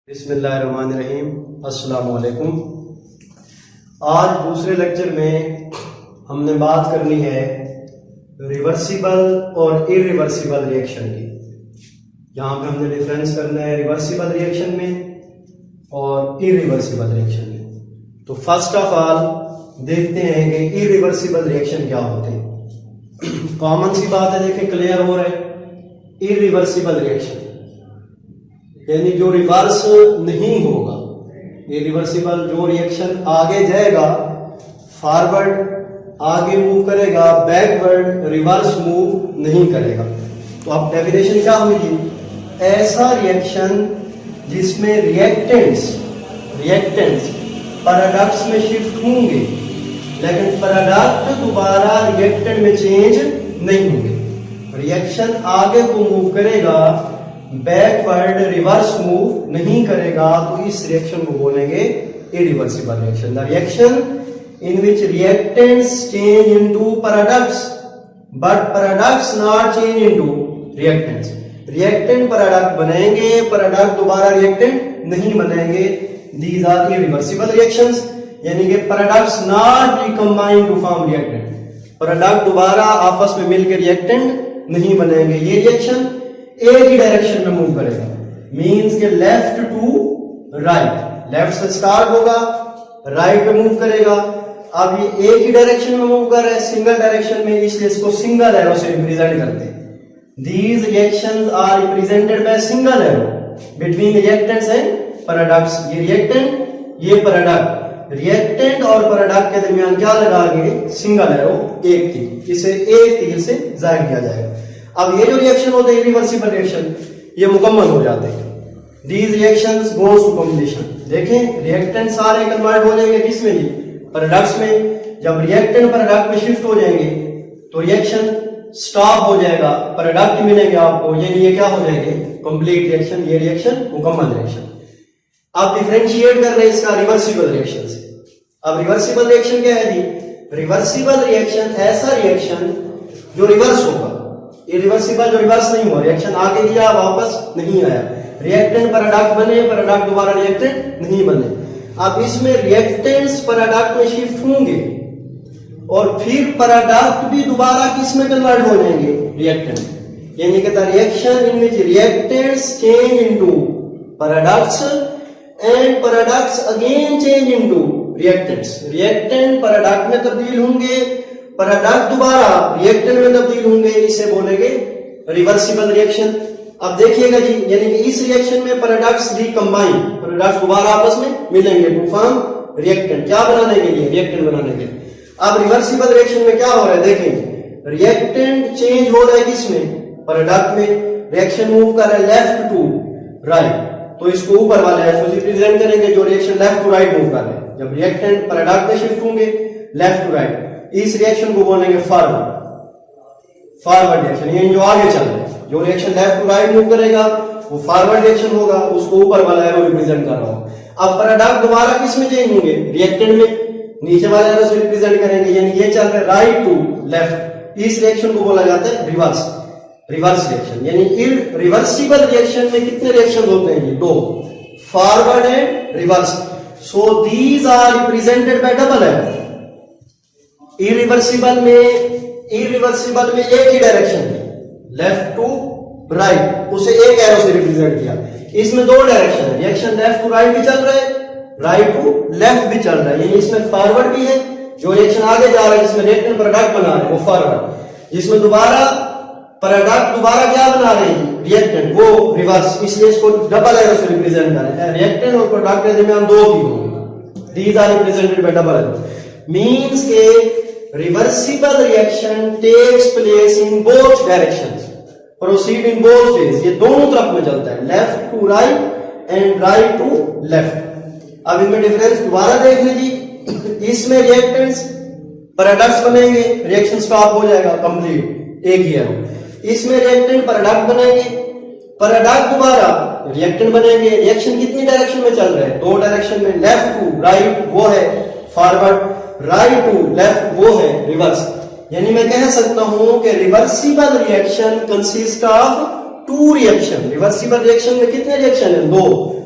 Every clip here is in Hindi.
बिस्मिल्लाहिर्रहमानिर्रहीम। अस्सलाम वालेकुम। आज दूसरे लेक्चर में हमने बात करनी है रिवर्सिबल और इरिवर्सिबल रिएक्शन की। यहाँ पे हमने डिफरेंस करना है रिवर्सिबल रिएक्शन में और इरिवर्सिबल रिएक्शन में। तो फर्स्ट ऑफ ऑल देखते हैं कि इरिवर्सिबल रिएक्शन क्या होते हैं। कॉमन सी बात है, देखें क्लियर हो रहा है। इरिवर्सिबल रिएक्शन यानी जो रिवर्स नहीं होगा, इरिवर्सिबल जो रिएक्शन आगे जाएगा, फॉरवर्ड आगे मूव करेगा, बैकवर्ड रिवर्स मूव नहीं करेगा। तो अब डेफिनेशन क्या होगी? ऐसा रिएक्शन जिसमें रिएक्टेंट्स प्रोडक्ट्स में शिफ्ट होंगे लेकिन प्रोडक्ट दोबारा रिएक्टेंट में चेंज नहीं होंगे। रिएक्शन आगे को मूव करेगा, बैकवर्ड रिवर्स मूव नहीं करेगा, तो इस रिएक्शन को बोलेंगे irreversible reaction. The reaction in which reactants change into products but products not change into reactants. Reactant product बनेंगे, प्रोडक्ट दोबारा रिएक्टेंट नहीं बनेंगे। दीज आर इरिवर्सिबल रिएक्शंस, यानी कि products not recombine to form reactant. Product दोबारा आपस में मिलकर रिएक्टेंट नहीं बनेंगे। ये रिएक्शन एक ही डायरेक्शन में मूव करेगा, मींस के लेफ्ट टू राइट, लेफ्ट से स्टार्ट होगा, राइट पे मूव करेगा। अब ये एक ही डायरेक्शन में मूव कर रहा है, सिंगल डायरेक्शन में, इसलिए इसको सिंगल एरो से रिप्रेजेंट करते हैं। These reactions are represented by single arrow between reactants and products. ये रिएक्टेंट, ये प्रोडक्ट, रिएक्टेंट और प्रोडक्ट के दरमियान क्या लगाएंगे? सिंगल एरो, एक तीर। इसे एक तीर से जाहिर किया जाएगा। अब ये जो रिएक्शन होते हैं इरिवर्सिबल रिएक्शन, ये मुकम्मल हो जाते हैं। These reactions goes to completion. देखें, रिएक्टेंट सारे कन्वर्ट हो जाएंगे किसमें? जी, प्रोडक्ट्स में। जब रिएक्टेंट प्रोडक्ट में शिफ्ट हो जाएंगे तो रिएक्शन स्टॉप हो जाएगा, प्रोडक्ट मिलेंगे आपको, यानी ये क्या हो जाएंगे? Complete reaction. ये रिएक्शन मुकम्मल रिएक्शन। अब डिफरेंशिएट कर रहे हैं इसका रिवर्सिबल रिएक्शन से। अब रिवर्सिबल रिएक्शन क्या है जी? रिवर्सिबल रिएक्शन ऐसा रिएक्शन जो रिवर्स होगा। इरिवर्सिबल जो रिवर्स नहीं हुआ, रिएक्शन आगे दिया वापस नहीं आया, रिएक्टेंट प्रोडक्ट बने, प्रोडक्ट दोबारा रिएक्टेंट नहीं बने। अब इसमें रिएक्टेंट्स प्रोडक्ट में शिफ्ट होंगे और फिर प्रोडक्ट भी दोबारा किस में कन्वर्ट हो जाएंगे? रिएक्टेंट। यानी कि the reaction in which reactants change into products and products again change into reactants. Reactant product में तब्दील होंगे, प्रोडक्ट दोबारा रिएक्टेंट में तब्दील होंगे, इसे बोलेंगे रिवर्सिबल रिएक्शन। अब देखिएगा जी, यानी कि इस रिएक्शन में प्रोडक्ट्स रिकंबाइन, प्रोडक्ट्स दोबारा आपस में मिलेंगे टू फॉर्म रिएक्टेंट। क्या बनाने के लिए? रिएक्टेंट बनाने के लिए। अब रिवर्सिबल रिएक्शन में क्या हो रहा है? देखें, रिएक्टेंट चेंज हो रहा है किसमें? प्रोडक्ट में। रिएक्शन मूव कर रहा है लेफ्ट टू राइट, तो इसको ऊपर वाला है तो रिप्रेजेंट करेंगे जो reaction left to right move कर रहे हैं। जब रिएक्टेंट प्रोडक्ट में शिफ्ट होंगे लेफ्ट टू राइट, इस रिएक्शन को बोलेंगे फॉरवर्ड रिएक्शन। ये जो आगे चल रहा है, जो reaction left to right move करेगा वो फॉरवर्ड रिएक्शन होगा, उसको ऊपर वाला एरो रिप्रेजेंट कर रहा हूं। अब प्रोडक्ट दोबारा किस में चेंज होंगे? रिएक्टेंट में। नीचे वाले एरो से रिप्रेजेंट करेंगे, यानी ये चल रहा है राइट टू लेफ्ट। इस रिएक्शन को बोला जाता है रिवर्स रिएक्शन। यानी इरिवर्सिबल रिएक्शन में कितने रिएक्शन होते हैं? ये दो, forward and reverse. So these are represented by double arrow. Irreversible में एक ही डायरेक्शन है, लेफ्ट टू राइट, उसे एक एरो से रिप्रेजेंट किया। इसमें दो डायरेक्शन है, रिएक्शन लेफ्ट टू राइट भी चल रहा है, राइट टू लेफ्ट भी चल रहा है। यानी इसमें फॉरवर्ड भी है, जो रिएक्शन आगे जा रहा है जिसमें रिएक्टेंट प्रोडक्ट बना रहे हैं वो फॉरवर्ड, जिसमें दोबारा प्रोडक्ट दोबारा क्या बना रहे हैं? रिएक्टेंट, वो रिवर्स। इसलिए इसको डबल एरो से रिप्रेजेंट करें। रिएक्टेंट और प्रोडक्ट के दरमियान दो की होंगे। These are represented by double arrow. Means के reversible reaction takes place in both directions, proceed in both ways. ये दोनों तरफ में चलता है, left to right and right to left. अब इनमें डिफरेंस दोबारा देख लीजिए। इसमें रिएक्टेंट्स प्रोडक्ट्स बनेंगे, रिएक्शन स्टॉप हो जाएगा कंप्लीट, एक ही है। इसमें रिएक्टेंट प्रोडक्ट बनेंगे, प्रोडक्ट दोबारा रिएक्टेंट बनेंगे। रिएक्शन कितनी डायरेक्शन में चल रहा है? दो डायरेक्शन में, लेफ्ट टू राइट वो है फॉरवर्ड, राइट टू लेफ्ट वो है रिवर्स। यानी मैं कह सकता हूं कि reversible reaction consist of two reaction. Reversible reaction में कितने रिएक्शन है? दो,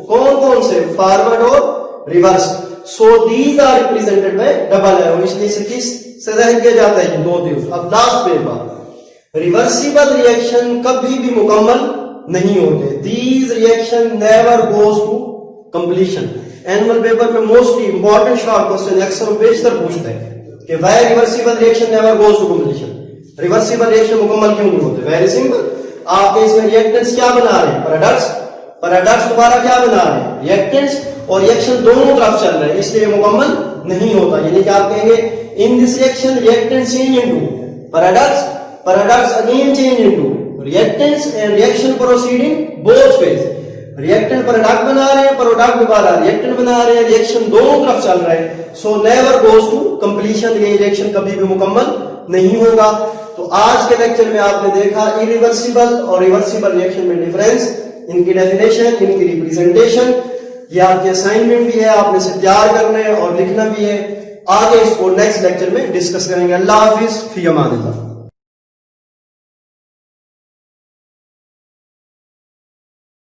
कौन कौन से, फॉरवर्ड और reverse. So these are represented by double arrow, इसलिए इसे किस से जाहिर किया जाता है, दो दिवस। अब लास्ट पेपर, रिवर्सिबल रिएक्शन कभी भी मुकम्मल नहीं होते, these reaction never goes to completion. Annual paper में मोस्टली इंपॉर्टेंट शॉर्ट क्वेश्चन अक्सर बेशतर पूछते हैं कि why reversible reaction never goes to completion, reversible reaction मुकम्मल क्यों नहीं होते। वेरी सिंपल, आपके इसमें रिएक्टेंट्स क्या बना रहे हैं, प्रोडक्ट्स, प्रोडक्ट्स दोबारा क्या बना रहे हैं, रिएक्टेंट्स, और रिएक्शन दोनों तरफ चल रहे हैं, इसलिए मुकम्मल नहीं होता। यानी कि आप कहेंगे in this reaction reactants change into products, products again change into reactants, and reaction proceeding both ways. Reactant product बना रहे हैं, प्रोडक्ट दोबारा रिएक्टेंट बना रहे हैं, रिएक्शन दोनों तरफ चल रहा है। So never goes to completion, ये रिएक्शन कभी भी मुकम्मल नहीं होगा। तो आज के लेक्चर में आपने देखा इरिवर्सिबल और रिवर्सिबल रिएक्शन में डिफरेंस, इनकी डेफिनेशन, इनकी रिप्रेजेंटेशन। ये आपके असाइनमेंट भी है, आपने इसे तैयार करना है और लिखना भी है। आगे इसको नेक्स्ट लेक्चर में डिस्कस करेंगे। अल्लाह हाफिज, फी अमानिल्लाह।